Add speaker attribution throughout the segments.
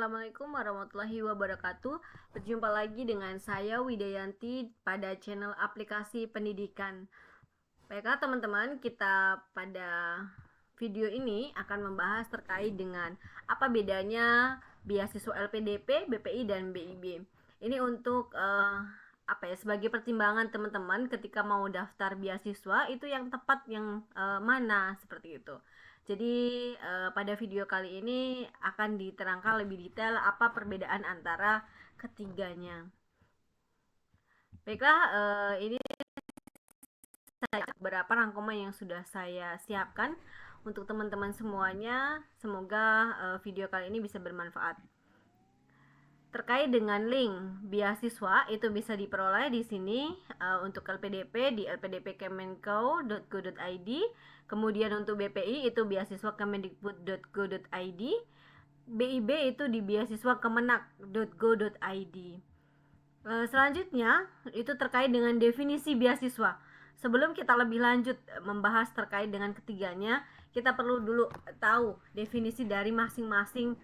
Speaker 1: Assalamualaikum warahmatullahi wabarakatuh. Berjumpa lagi dengan saya Widayanti pada channel aplikasi pendidikan. Baiklah teman-teman, kita pada video ini akan membahas terkait dengan apa bedanya beasiswa LPDP, BPI, dan BIB. Ini untuk sebagai pertimbangan teman-teman ketika mau daftar beasiswa itu yang tepat yang mana, seperti itu. Jadi pada video kali ini akan diterangkan lebih detail apa perbedaan antara ketiganya. Baiklah, ini beberapa rangkuman yang sudah saya siapkan untuk teman-teman semuanya. Semoga video kali ini bisa bermanfaat. Terkait dengan link beasiswa itu bisa diperoleh di sini untuk LPDP di lpdpkemenko.go.id. Kemudian untuk BPI itu beasiswa kemendikbud.go.id. BIB itu di beasiswakemenak.go.id. Selanjutnya itu terkait dengan definisi beasiswa. Sebelum kita lebih lanjut membahas terkait dengan ketiganya, kita perlu dulu tahu definisi dari masing-masing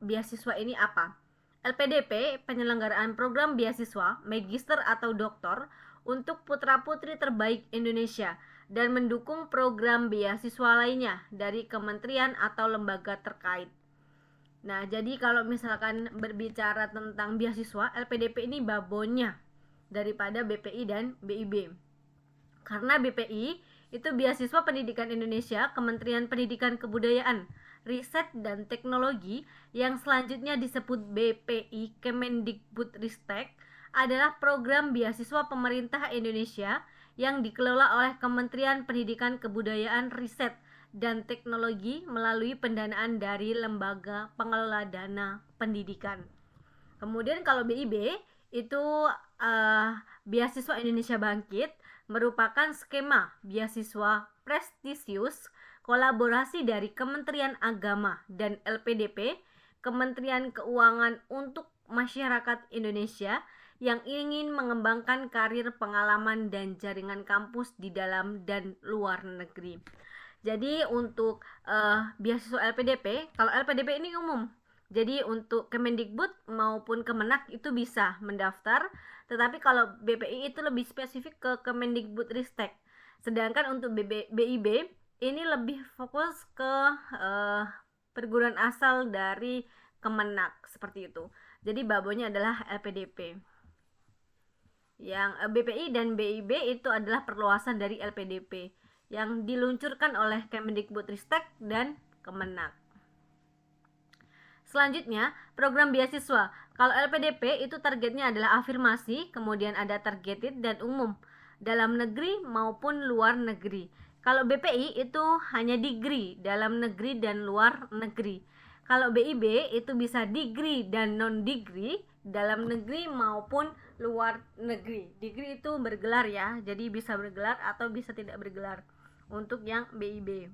Speaker 1: beasiswa ini apa. LPDP, penyelenggaraan program beasiswa, magister atau doktor untuk putra-putri terbaik Indonesia dan mendukung program beasiswa lainnya dari kementerian atau lembaga terkait. Nah, jadi kalau misalkan berbicara tentang beasiswa, LPDP ini babonnya daripada BPI dan BIB. Karena BPI itu beasiswa pendidikan Indonesia, Kementerian Pendidikan Kebudayaan, Riset dan Teknologi, yang selanjutnya disebut BPI Kemendikbudristek, adalah program beasiswa pemerintah Indonesia yang dikelola oleh Kementerian Pendidikan Kebudayaan, Riset dan Teknologi melalui pendanaan dari lembaga pengelola dana pendidikan. Kemudian kalau BIB itu beasiswa Indonesia Bangkit merupakan skema beasiswa prestisius kolaborasi dari Kementerian Agama dan LPDP, Kementerian Keuangan untuk masyarakat Indonesia yang ingin mengembangkan karir, pengalaman, dan jaringan kampus di dalam dan luar negeri. Jadi untuk beasiswa LPDP, kalau LPDP ini umum, jadi untuk Kemendikbud maupun Kemenak itu bisa mendaftar, tetapi kalau BPI itu lebih spesifik ke Kemendikbudristek. Sedangkan untuk BIB ini lebih fokus ke perguruan asal dari Kemenak, seperti itu. Jadi babonnya adalah LPDP. Yang BPI dan BIB itu adalah perluasan dari LPDP yang diluncurkan oleh Kemendikbudristek dan Kemenak. Selanjutnya, program beasiswa. Kalau LPDP itu targetnya adalah afirmasi, kemudian ada targeted dan umum, dalam negeri maupun luar negeri. Kalau BPI itu hanya degree, dalam negeri dan luar negeri. Kalau BIB itu bisa degree dan non-degree, dalam negeri maupun luar negeri. Degree itu bergelar ya, jadi bisa bergelar atau bisa tidak bergelar untuk yang BIB.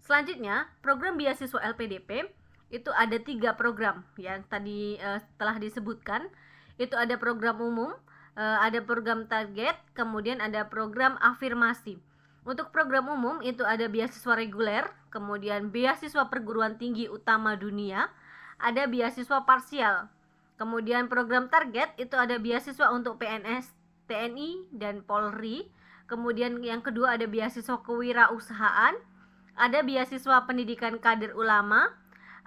Speaker 1: Selanjutnya, program beasiswa LPDP itu ada 3 program yang tadi telah disebutkan. Itu ada program umum, ada program target, kemudian ada program afirmasi. Untuk program umum itu ada beasiswa reguler, kemudian beasiswa perguruan tinggi utama dunia, ada beasiswa parsial. Kemudian program target itu ada beasiswa untuk PNS, TNI, dan Polri. Kemudian yang kedua ada beasiswa kewirausahaan, ada beasiswa pendidikan kader ulama,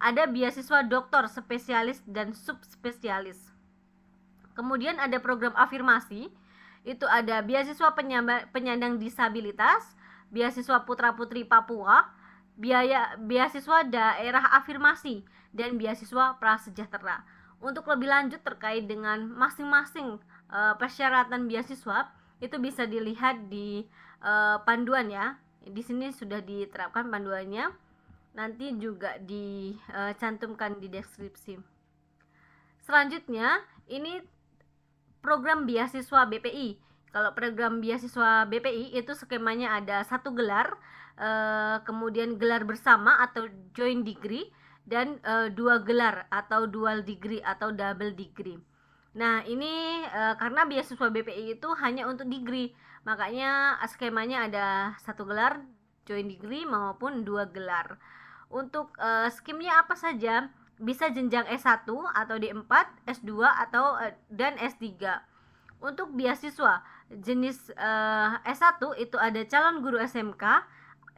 Speaker 1: ada beasiswa doktor spesialis dan subspesialis. Kemudian ada program afirmasi, itu ada beasiswa penyandang disabilitas, beasiswa putra-putri Papua, beasiswa daerah afirmasi, dan beasiswa prasejahtera. Untuk lebih lanjut terkait dengan masing-masing persyaratan beasiswa, itu bisa dilihat di panduan ya. Di sini sudah diterapkan panduannya, nanti juga dicantumkan di deskripsi. Selanjutnya, ini program beasiswa BPI. Kalau program beasiswa BPI itu skemanya ada 1 gelar, kemudian gelar bersama atau joint degree, dan 2 gelar atau dual degree atau double degree. Nah, ini karena beasiswa BPI itu hanya untuk degree, makanya skemanya ada 1 gelar joint degree maupun 2 gelar. Untuk skimnya apa saja? Bisa jenjang S1 atau D4, S2 atau dan S3. Untuk beasiswa jenis S1 itu ada calon guru SMK,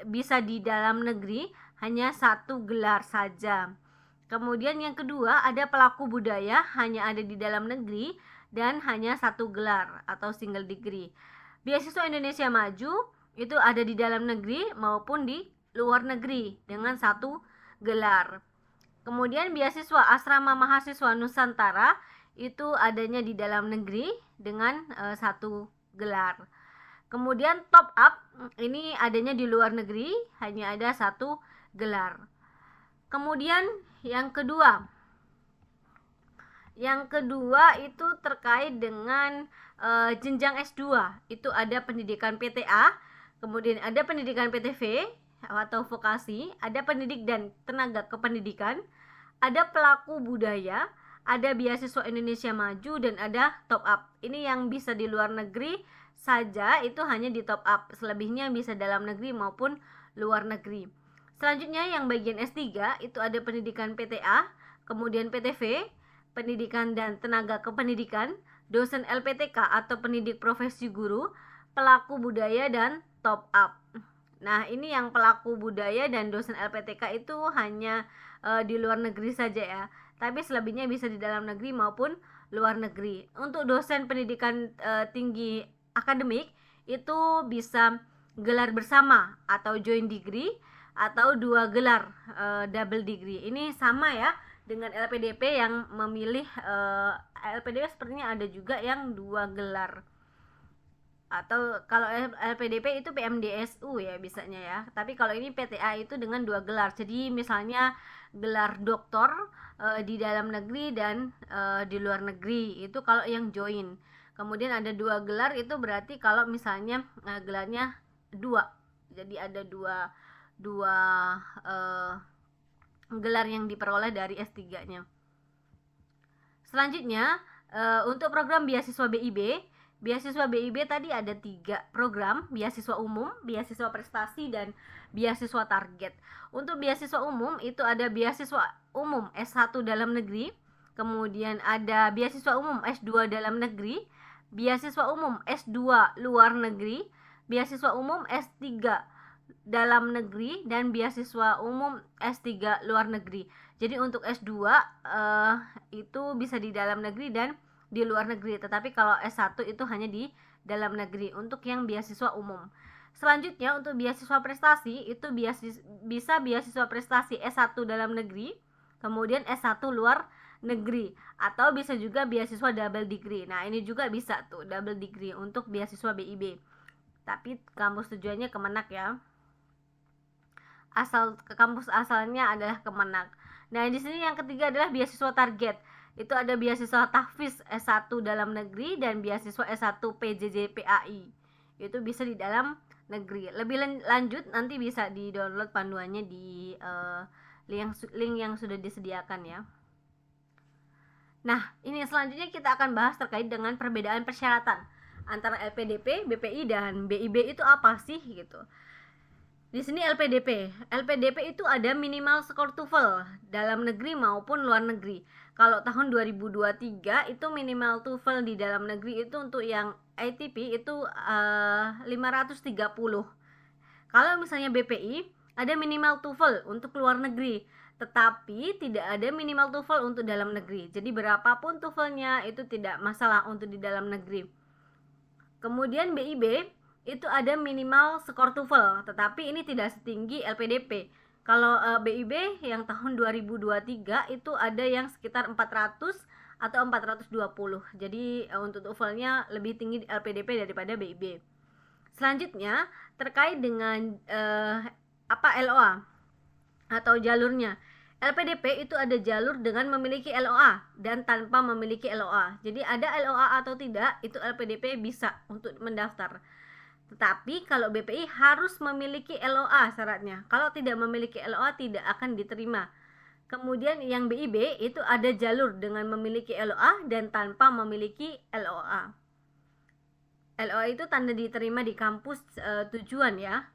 Speaker 1: bisa di dalam negeri, hanya 1 gelar saja. Kemudian yang kedua ada pelaku budaya, hanya ada di dalam negeri dan hanya 1 gelar atau single degree. Beasiswa Indonesia Maju itu ada di dalam negeri maupun di luar negeri dengan 1 gelar. Kemudian beasiswa Asrama Mahasiswa Nusantara itu adanya di dalam negeri dengan 1 gelar. Kemudian top up ini adanya di luar negeri, hanya ada 1 gelar. Kemudian yang kedua itu terkait dengan jenjang S2. Itu ada pendidikan PTA, kemudian ada pendidikan PTV atau vokasi, ada pendidik dan tenaga kependidikan, ada pelaku budaya, ada beasiswa Indonesia Maju, dan ada top up. Ini yang bisa di luar negeri saja, itu hanya di top up. Selebihnya bisa dalam negeri maupun luar negeri. Selanjutnya yang bagian S3 itu ada pendidikan PTA, kemudian PTV, pendidikan dan tenaga kependidikan, dosen LPTK atau pendidik profesi guru, pelaku budaya, dan top up. Nah, ini yang pelaku budaya dan dosen LPTK itu hanya di luar negeri saja ya. Tapi selebihnya bisa di dalam negeri maupun luar negeri. Untuk dosen pendidikan tinggi akademik itu bisa gelar bersama atau joint degree atau 2 gelar double degree. Ini sama ya dengan LPDP yang memilih LPDP sepertinya ada juga yang 2 gelar. Atau kalau LPDP itu PMDSU ya bisanya ya. Tapi kalau ini PTA itu dengan 2 gelar. Jadi misalnya gelar doktor di dalam negeri dan di luar negeri, itu kalau yang join. Kemudian ada 2 gelar, itu berarti kalau misalnya gelarnya 2. Jadi ada dua gelar yang diperoleh dari S3-nya. Selanjutnya untuk program beasiswa BIB. Beasiswa BIB tadi ada 3 program, beasiswa umum, beasiswa prestasi, dan beasiswa target. Untuk beasiswa umum itu ada beasiswa umum S1 dalam negeri, kemudian ada beasiswa umum S2 dalam negeri, beasiswa umum S2 luar negeri, beasiswa umum S3 dalam negeri, dan beasiswa umum S3 luar negeri. Jadi untuk S2 itu bisa di dalam negeri dan di luar negeri, tetapi kalau S1 itu hanya di dalam negeri untuk yang beasiswa umum. Selanjutnya untuk beasiswa prestasi itu bisa beasiswa prestasi S1 dalam negeri, kemudian S1 luar negeri, atau bisa juga beasiswa double degree. Nah, ini juga bisa tuh double degree untuk beasiswa BIB. Tapi kampus tujuannya Kemenak ya. Kampus asalnya adalah Kemenak. Nah, di sini yang ketiga adalah beasiswa target. Itu ada beasiswa tahfiz S1 dalam negeri dan beasiswa S1 PJJ PAI. Itu bisa di dalam negeri. Lebih lanjut nanti bisa di-download panduannya di link yang sudah disediakan ya. Nah, ini selanjutnya kita akan bahas terkait dengan perbedaan persyaratan antara LPDP, BPI, dan BIB itu apa sih gitu. Di sini LPDP itu ada minimal skor TOEFL dalam negeri maupun luar negeri. Kalau tahun 2023 itu minimal TOEFL di dalam negeri itu untuk yang ATP itu 530. Kalau misalnya BPI ada minimal TOEFL untuk luar negeri, tetapi tidak ada minimal TOEFL untuk dalam negeri. Jadi berapapun TOEFL-nya itu tidak masalah untuk di dalam negeri. Kemudian BIB itu ada minimal skor TOEFL, tetapi ini tidak setinggi LPDP. Kalau BIB yang tahun 2023 itu ada yang sekitar 400 atau 420. Jadi untuk TOEFL-nya lebih tinggi LPDP daripada BIB. Selanjutnya terkait dengan LOA atau jalurnya. LPDP itu ada jalur dengan memiliki LOA dan tanpa memiliki LOA. Jadi ada LOA atau tidak, itu LPDP bisa untuk mendaftar. Tetapi kalau BPI harus memiliki LOA syaratnya. Kalau tidak memiliki LOA tidak akan diterima. Kemudian yang BIB itu ada jalur dengan memiliki LOA dan tanpa memiliki LOA. LOA itu tanda diterima di kampus tujuan ya.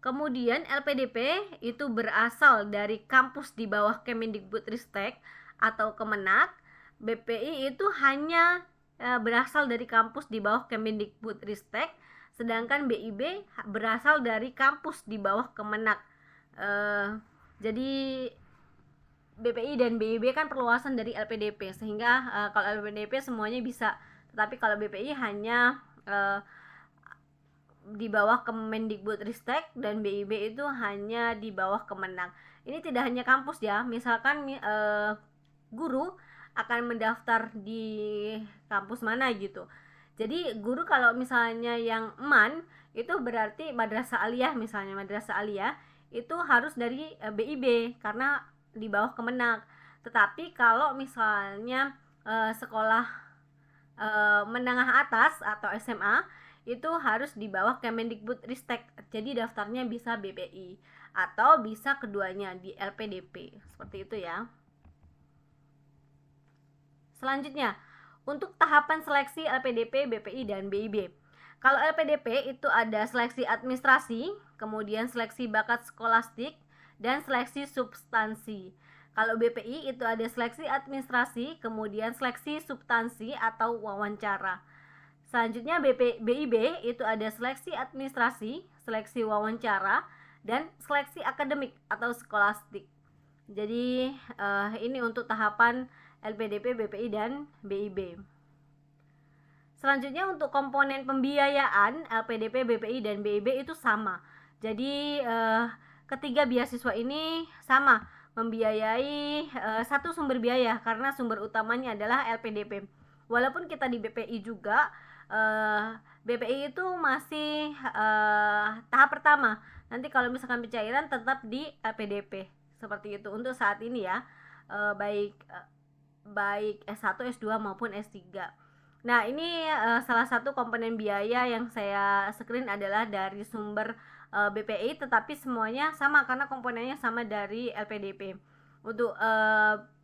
Speaker 1: Kemudian LPDP itu berasal dari kampus di bawah Kemendikbudristek atau Kemenak. BPI itu hanya berasal dari kampus di bawah Kemendikbudristek, sedangkan BIB berasal dari kampus di bawah Kemenak. Jadi BPI dan BIB kan perluasan dari LPDP, sehingga kalau LPDP semuanya bisa, tetapi kalau BPI hanya di bawah Kemendikbudristek dan BIB itu hanya di bawah Kemenak. Ini tidak hanya kampus ya, misalkan guru akan mendaftar di kampus mana gitu. Jadi guru kalau misalnya yang MAN itu berarti madrasah aliyah, misalnya madrasah aliyah itu harus dari BIB karena di bawah Kemenak. Tetapi kalau misalnya sekolah menengah atas atau SMA itu harus di bawah Kemendikbudristek. Jadi daftarnya bisa BPI atau bisa keduanya di LPDP. Seperti itu ya. Selanjutnya, untuk tahapan seleksi LPDP, BPI, dan BIB. Kalau LPDP itu ada seleksi administrasi, kemudian seleksi bakat skolastik, dan seleksi substansi. Kalau BPI itu ada seleksi administrasi, kemudian seleksi substansi atau wawancara. Selanjutnya BIB itu ada seleksi administrasi, seleksi wawancara, dan seleksi akademik atau skolastik. Jadi ini untuk tahapan LPDP, BPI, dan BIB. Selanjutnya untuk komponen pembiayaan LPDP, BPI, dan BIB itu sama. Jadi ketiga beasiswa ini sama membiayai satu sumber biaya karena sumber utamanya adalah LPDP. Walaupun kita di BPI juga, BPI itu masih tahap pertama. Nanti kalau misalkan pencairan tetap di LPDP. Seperti itu untuk saat ini ya, baik S1, S2 maupun S3. Nah, ini salah satu komponen biaya yang saya screen adalah dari sumber BPI, tetapi semuanya sama karena komponennya sama dari LPDP. Untuk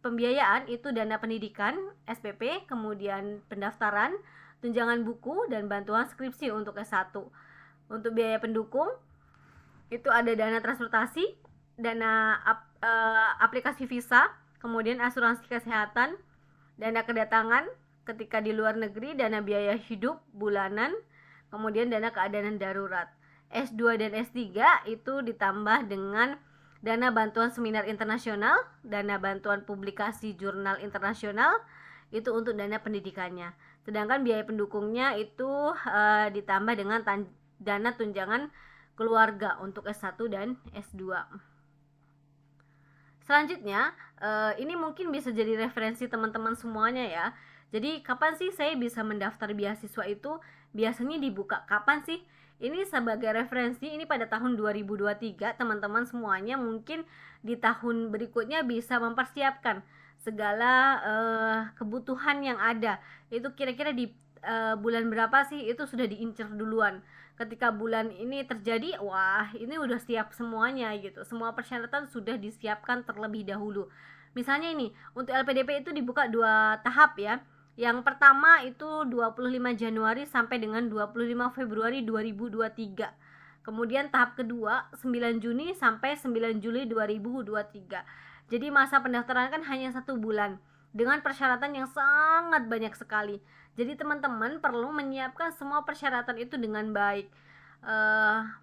Speaker 1: pembiayaan itu dana pendidikan, SPP, kemudian pendaftaran, tunjangan buku, dan bantuan skripsi untuk S1. Untuk biaya pendukung itu ada dana transportasi, dana aplikasi visa, kemudian asuransi kesehatan, dana kedatangan ketika di luar negeri, dana biaya hidup bulanan, kemudian dana keadaan darurat. S2 dan S3 itu ditambah dengan dana bantuan seminar internasional, dana bantuan publikasi jurnal internasional, itu untuk dana pendidikannya. Sedangkan biaya pendukungnya itu ditambah dengan dana tunjangan keluarga untuk S1 dan S2. Selanjutnya, ini mungkin bisa jadi referensi teman-teman semuanya ya. Jadi kapan sih saya bisa mendaftar beasiswa itu? Biasanya dibuka kapan sih? Ini sebagai referensi, ini pada tahun 2023 teman-teman semuanya mungkin di tahun berikutnya bisa mempersiapkan segala kebutuhan yang ada. Itu kira-kira di bulan berapa sih itu sudah diincar duluan. Ketika bulan ini terjadi, wah ini udah siap semuanya gitu. Semua persyaratan sudah disiapkan terlebih dahulu. Misalnya ini, untuk LPDP itu dibuka 2 tahap ya. Yang pertama itu 25 Januari sampai dengan 25 Februari 2023. Kemudian tahap kedua 9 Juni sampai 9 Juli 2023. Jadi masa pendaftaran kan hanya 1 bulan dengan persyaratan yang sangat banyak sekali. Jadi teman-teman perlu menyiapkan semua persyaratan itu dengan baik.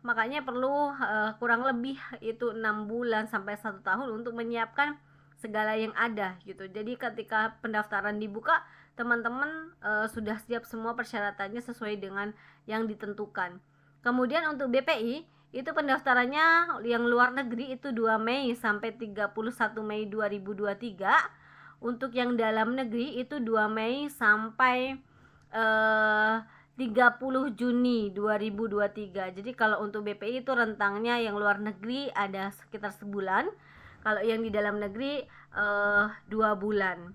Speaker 1: Makanya perlu kurang lebih itu 6 bulan sampai 1 tahun untuk menyiapkan segala yang ada gitu. Jadi ketika pendaftaran dibuka, teman-teman sudah siap semua persyaratannya sesuai dengan yang ditentukan. Kemudian untuk BPI itu pendaftarannya yang luar negeri itu 2 Mei sampai 31 Mei 2023. Untuk yang dalam negeri itu 2 Mei sampai 30 Juni 2023. Jadi kalau untuk BPI itu rentangnya yang luar negeri ada sekitar sebulan, kalau yang di dalam negeri 2 bulan.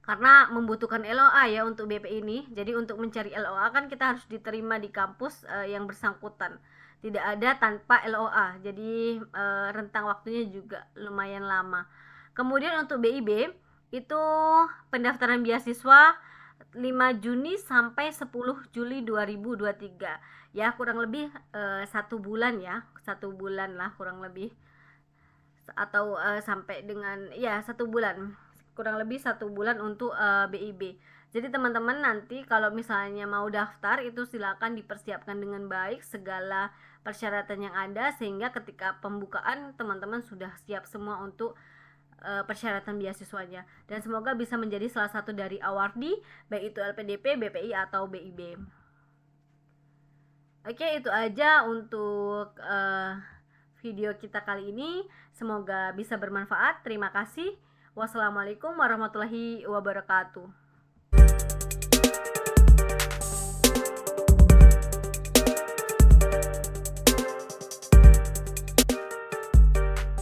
Speaker 1: Karena membutuhkan LOA ya untuk BPI ini. Jadi untuk mencari LOA kan kita harus diterima di kampus yang bersangkutan. Tidak ada tanpa LOA. Jadi rentang waktunya juga lumayan lama. Kemudian untuk BIB itu pendaftaran beasiswa 5 Juni sampai 10 Juli 2023 ya, kurang lebih 1 bulan ya, 1 bulan lah kurang lebih, atau sampai dengan ya 1 bulan, kurang lebih 1 bulan untuk BIB. Jadi teman-teman nanti kalau misalnya mau daftar itu silakan dipersiapkan dengan baik segala persyaratan yang ada, sehingga ketika pembukaan teman-teman sudah siap semua untuk persyaratan beasiswanya, dan semoga bisa menjadi salah satu dari awardee baik itu LPDP, BPI atau BIB. Oke, itu aja untuk video kita kali ini, semoga bisa bermanfaat. Terima kasih. Wassalamualaikum warahmatullahi wabarakatuh.